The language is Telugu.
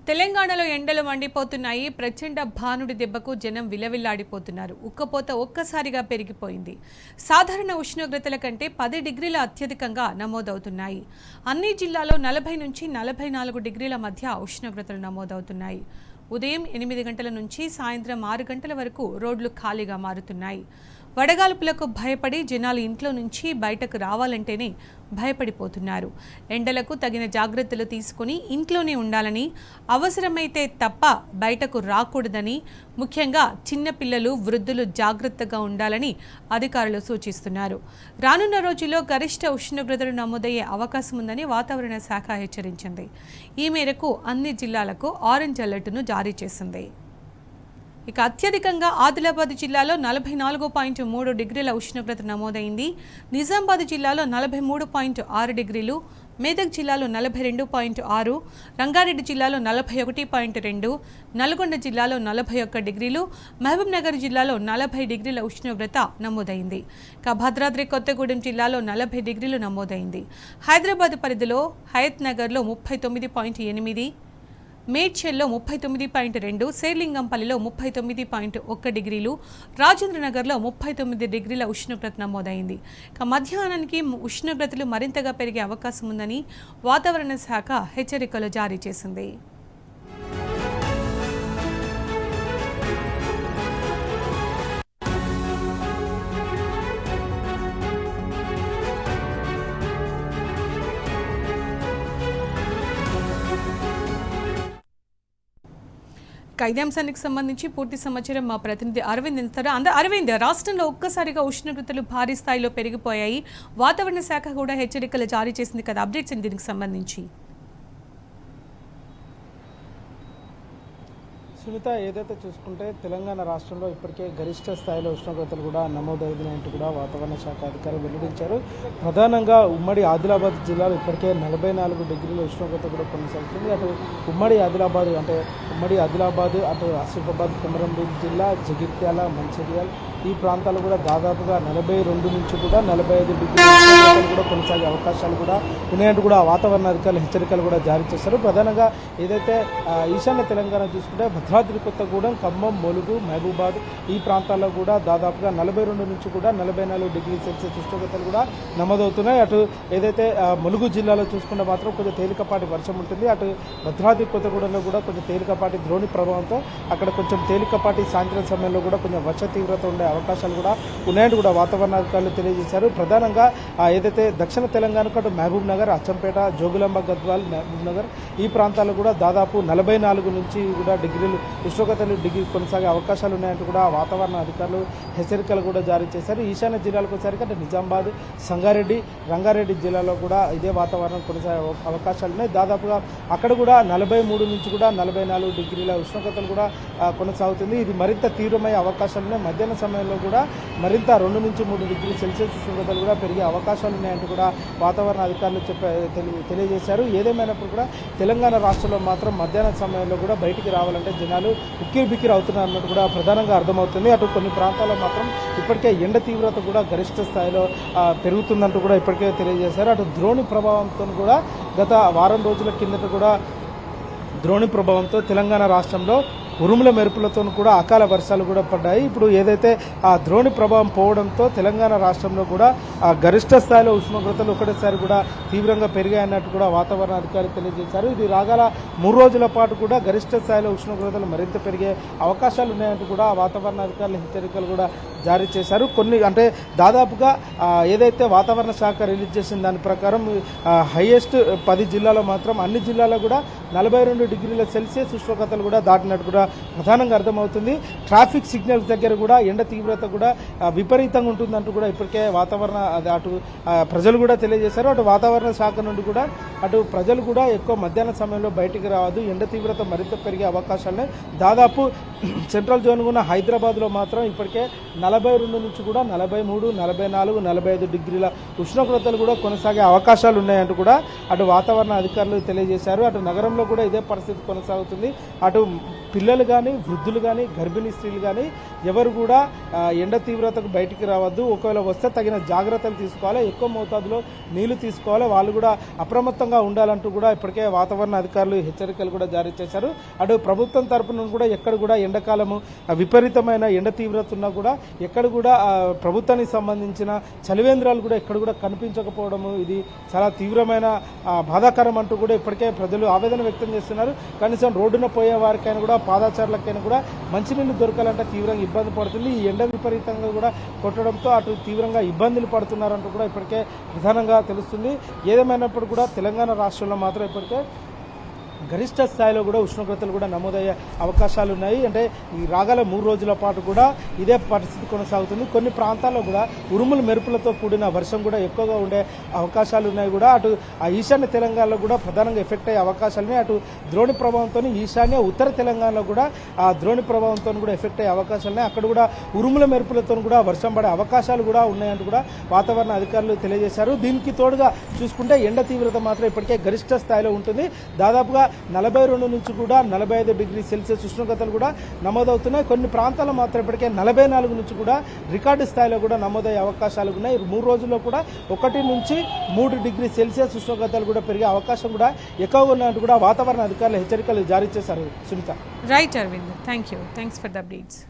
తెలంగాణలో ఎండలు మండిపోతున్నాయి. ప్రచండ భానుడి దెబ్బకు జనం విలవిల్లాడిపోతున్నారు. ఉక్కపోత ఒక్కసారిగా పెరిగిపోయింది. సాధారణ ఉష్ణోగ్రతల కంటే 10 డిగ్రీల అత్యధికంగా నమోదవుతున్నాయి. అన్ని జిల్లాల్లో 40 నుంచి 44 డిగ్రీల మధ్య ఉష్ణోగ్రతలు నమోదవుతున్నాయి. ఉదయం 8 గంటల నుంచి సాయంత్రం 6 గంటల వరకు రోడ్లు ఖాళీగా మారుతున్నాయి. వడగాల్పులకు భయపడి జనాలు ఇంట్లో నుంచి బయటకు రావాలంటేనే భయపడిపోతున్నారు. ఎండలకు తగిన జాగ్రత్తలు తీసుకుని ఇంట్లోనే ఉండాలని, అవసరమైతే తప్ప బయటకు రాకూడదని, ముఖ్యంగా చిన్నపిల్లలు, వృద్ధులు జాగ్రత్తగా ఉండాలని అధికారులు సూచిస్తున్నారు. రానున్న రోజుల్లో గరిష్ట ఉష్ణోగ్రతలు నమోదయ్యే అవకాశం ఉందని వాతావరణ శాఖ హెచ్చరించింది. ఈ మేరకు అన్ని జిల్లాలకు ఆరెంజ్ అలర్టును జారీ చేసింది. ఇక అత్యధికంగా ఆదిలాబాద్ జిల్లాలో 44.3 డిగ్రీల ఉష్ణోగ్రత నమోదైంది. నిజామాబాద్ జిల్లాలో 43.6 డిగ్రీలు, మేదక్ జిల్లాలో 42.6, రంగారెడ్డి జిల్లాలో 41.2, నల్గొండ జిల్లాలో 41 డిగ్రీలు, మహబూబ్ నగర్ జిల్లాలో 40 డిగ్రీల ఉష్ణోగ్రత నమోదైంది. ఇక భద్రాద్రి కొత్తగూడెం జిల్లాలో 40 డిగ్రీలు నమోదైంది. హైదరాబాద్ పరిధిలో హయత్ నగర్లో 39.8, మేడ్చల్లో 39.2, శేర్లింగంపల్లిలో 39.1 డిగ్రీలు, రాజేంద్రనగర్లో 39 డిగ్రీల ఉష్ణోగ్రత నమోదైంది. మధ్యాహ్నానికి ఉష్ణోగ్రతలు మరింతగా పెరిగే అవకాశం ఉందని వాతావరణ శాఖ హెచ్చరికలు జారీ చేసింది. ఇదే అంశానికి సంబంధించి పూర్తి సమాచారం మా ప్రతినిధి అరవింద్ ఇస్తారు. అరవింద్, రాష్ట్రంలో ఒక్కసారిగా ఉష్ణోగ్రతలు భారీ స్థాయిలో పెరిగిపోయాయి. వాతావరణ శాఖ కూడా హెచ్చరికలు జారీ చేసింది కదా, అప్డేట్స్ దీనికి సంబంధించి? సునీత, ఏదైతే చూసుకుంటే తెలంగాణ రాష్ట్రంలో ఇప్పటికే గరిష్ట స్థాయిలో ఉష్ణోగ్రతలు కూడా నమోదైనట్టు కూడా వాతావరణ శాఖ అధికారులు వెల్లడించారు. ప్రధానంగా ఉమ్మడి ఆదిలాబాద్ జిల్లాలో ఇప్పటికే 44 డిగ్రీల ఉష్ణోగ్రత కూడా కొనసాగుతుంది. అటు ఉమ్మడి ఆదిలాబాద్ అటు ఆసిఫాబాద్, కొమరంభీం జిల్లా, జగిత్యాల, మంచిర్యాల ఈ ప్రాంతాలు కూడా దాదాపుగా 42 నుంచి కూడా 45 డిగ్రీల కూడా కొనసాగే అవకాశాలు కూడా ఉన్నాయంటూ కూడా వాతావరణ అధికారులు హెచ్చరికలు కూడా జారీ చేశారు. ప్రధానంగా ఏదైతే ఈశాన్య తెలంగాణ చూసుకుంటే భద్రాద్రి కొత్తగూడెం, ఖమ్మం, ములుగు, మహబూబాద్ ఈ ప్రాంతాల్లో కూడా దాదాపుగా 42 నుంచి కూడా 44 డిగ్రీ సెల్సియస్ ఉష్ణోగ్రతలు కూడా నమోదవుతున్నాయి. అటు ఏదైతే ములుగు జిల్లాలో చూసుకుంటే మాత్రం కొంచెం తేలికపాటి వర్షం ఉంటుంది. అటు భద్రాద్రి కొత్తగూడెంలో కూడా కొంచెం తేలికపాటి ద్రోణి ప్రభావంతో అక్కడ కొంచెం తేలికపాటి సాయంత్రం సమయంలో కూడా కొంచెం వర్ష తీవ్రత ఉండే అవకాశాలు కూడా ఉన్నాయంటూ కూడా వాతావరణ అధికారులు తెలియజేశారు. ప్రధానంగా ఏదైతే దక్షిణ తెలంగాణకు అటు మహబూబ్ నగర్, అచ్చంపేట, జోగులాంబ, గద్వాల్, మహబూబ్ నగర్ ఈ ప్రాంతాల్లో కూడా దాదాపు 44 నుంచి కూడా డిగ్రీలు ఉష్ణోగ్రతలు కొనసాగే అవకాశాలు ఉన్నాయంటూ కూడా వాతావరణ అధికారులు హెచ్చరికలు కూడా జారీ చేశారు. ఈశాన్య జిల్లాలకు వచ్చేసరికి అంటే నిజామాబాద్, సంగారెడ్డి, రంగారెడ్డి జిల్లాలో కూడా ఇదే వాతావరణం కొనసాగే అవకాశాలు ఉన్నాయి. దాదాపుగా అక్కడ కూడా 43 నుంచి కూడా 44 డిగ్రీల ఉష్ణోగ్రతలు కూడా కొనసాగుతుంది. ఇది మరింత తీవ్రమయ్యే అవకాశాలు ఉన్నాయి. మధ్యాహ్న సమయంలో కూడా మరింత 2 నుంచి 3 డిగ్రీ సెల్సియస్ ఉష్ణోగ్రతలు కూడా పెరిగే అవకాశాలు ఉన్నాయంటూ కూడా వాతావరణ అధికారులు తెలియజేశారు. ఏదేమైనప్పుడు కూడా తెలంగాణ రాష్ట్రంలో మాత్రం మధ్యాహ్న సమయంలో కూడా బయటికి రావాలంటే జనాలు ఉక్కిరిబిక్కిరి అవుతున్నారు అన్నట్టు కూడా ప్రధానంగా అర్థమవుతుంది. అటు కొన్ని ప్రాంతాల్లో మాత్రం ఇప్పటికే ఎండ తీవ్రత కూడా గరిష్ట స్థాయిలో పెరుగుతుందంటూ కూడా ఇప్పటికే తెలియజేశారు. అటు ద్రోణి ప్రభావంతో కూడా గత వారం రోజుల కిందట కూడా ద్రోణి ప్రభావంతో తెలంగాణ రాష్ట్రంలో ఉరుముల మెరుపులతో కూడా అకాల వర్షాలు కూడా పడ్డాయి. ఇప్పుడు ఏదైతే ఆ ద్రోణి ప్రభావం పోవడంతో తెలంగాణ రాష్ట్రంలో కూడా గరిష్ట స్థాయిలో ఉష్ణోగ్రతలు ఒకటేసారి కూడా తీవ్రంగా పెరిగాయన్నట్టు కూడా వాతావరణ అధికారులు తెలియజేశారు. ఇది రాగల 3 రోజుల పాటు కూడా గరిష్ట స్థాయిలో ఉష్ణోగ్రతలు మరింత పెరిగే అవకాశాలు ఉన్నాయంటూ కూడా వాతావరణ అధికారులు హెచ్చరికలు కూడా జారీ చేశారు. కొన్ని అంటే దాదాపుగా ఏదైతే వాతావరణ శాఖ రిలీజ్ చేసిన దాని ప్రకారం హైయెస్ట్ 10 జిల్లాలో మాత్రం అన్ని జిల్లాలో కూడా 42 డిగ్రీల సెల్సియస్ ఉష్ణోగ్రతలు కూడా దాటినట్టు కూడా ప్రధానంగా అర్థమవుతుంది. ట్రాఫిక్ సిగ్నల్స్ దగ్గర కూడా ఎండ తీవ్రత కూడా విపరీతంగా ఉంటుందంటూ కూడా ఇప్పటికే వాతావరణ అటు ప్రజలు కూడా తెలియజేశారు. అటు వాతావరణ శాఖ నుండి కూడా అటు ప్రజలు కూడా ఎక్కువ మధ్యాహ్న సమయంలో బయటికి రావద్దు, ఎండ తీవ్రత మరింత పెరిగే అవకాశాలు దాదాపు సెంట్రల్ జోన్ ఉన్న హైదరాబాద్లో మాత్రం ఇప్పటికే 42 నుంచి కూడా 43, 44, 45 డిగ్రీల ఉష్ణోగ్రతలు కూడా కొనసాగే అవకాశాలు ఉన్నాయంటూ కూడా అటు వాతావరణ అధికారులు తెలియజేశారు. అటు నగరంలో కూడా ఇదే పరిస్థితి కొనసాగుతుంది. అటు పిల్లలు కానీ వృద్ధులు కానీ గర్భిణీ స్త్రీలు కానీ ఎవరు కూడా ఎండ తీవ్రతకు బయటికి రావద్దు. ఒకవేళ వస్తే తగిన జాగ్రత్తలు తీసుకోవాలి, ఎక్కువ మోతాదులో నీళ్లు తీసుకోవాలి, వాళ్ళు కూడా అప్రమత్తంగా ఉండాలంటూ కూడా ఇప్పటికే వాతావరణ అధికారులు హెచ్చరికలు కూడా జారీ చేశారు. అటు ప్రభుత్వం తరపున కూడా ఎక్కడ కూడా ఎండాకాలము విపరీతమైన ఎండ తీవ్రత ఉన్నా కూడా ఎక్కడ కూడా ప్రభుత్వానికి సంబంధించిన చలివేంద్రాలు కూడా ఎక్కడ కూడా కనిపించకపోవడము ఇది చాలా తీవ్రమైన బాధాకరం అంటూ కూడా ఇప్పటికే ప్రజలు ఆవేదన వ్యక్తం చేస్తున్నారు. కనీసం రోడ్డున పోయే వారికైనా కూడా పాదచారులకైనా కూడా మంచినీళ్ళు దొరకాలంటే తీవ్రంగా ఇబ్బంది పడుతుంది. ఈ ఎండ విపరీతంగా కూడా కొట్టడంతో అటు తీవ్రంగా ఇబ్బందులు పడుతున్నారంటూ కూడా ఇప్పటికే ప్రధానంగా తెలుస్తుంది. ఏదేమైనప్పుడు కూడా తెలంగాణ రాష్ట్రంలో మాత్రం ఇప్పటికే గరిష్ట స్థాయిలో కూడా ఉష్ణోగ్రతలు కూడా నమోదయ్యే అవకాశాలు ఉన్నాయి. అంటే ఈ రాగల 3 రోజుల పాటు కూడా ఇదే పరిస్థితి కొనసాగుతుంది. కొన్ని ప్రాంతాల్లో కూడా ఉరుములు మెరుపులతో కూడిన వర్షం కూడా ఎక్కువగా ఉండే అవకాశాలు ఉన్నాయి. కూడా అటు ఆ ఈశాన్య తెలంగాణలో కూడా ప్రధానంగా ఎఫెక్ట్ అయ్యే అవకాశాలు ఉన్నాయి. అటు ద్రోణి ప్రభావంతో ఈశాన్య ఉత్తర తెలంగాణలో కూడా ఆ ద్రోణి ప్రభావంతో కూడా ఎఫెక్ట్ అయ్యే అవకాశాలు ఉన్నాయి. అక్కడ కూడా ఉరుముల మెరుపులతో కూడా వర్షం పడే అవకాశాలు కూడా ఉన్నాయంటూ కూడా వాతావరణ అధికారులు తెలియజేశారు. దీనికి తోడుగా చూసుకుంటే ఎండ తీవ్రత మాత్రం ఇప్పటికే గరిష్ట స్థాయిలో ఉంటుంది. దాదాపుగా 42 నుంచి కూడా 45 డిగ్రీ సెల్సియస్ ఉష్ణోగ్రతలు కూడా నమోదవుతున్నాయి. కొన్ని ప్రాంతాల్లో మాత్రం ఇప్పటికే 44 నుంచి కూడా రికార్డు స్థాయిలో కూడా నమోదయ్యే అవకాశాలు ఉన్నాయి. 3 రోజుల్లో కూడా 1 నుంచి 3 డిగ్రీ సెల్సియస్ ఉష్ణోగ్రతలు కూడా పెరిగే అవకాశం కూడా ఎక్కువగా ఉన్నట్టు కూడా వాతావరణ అధికారులు హెచ్చరికలు జారీ చేశారు. Sunitha. Right Arvind, thanks for the updates.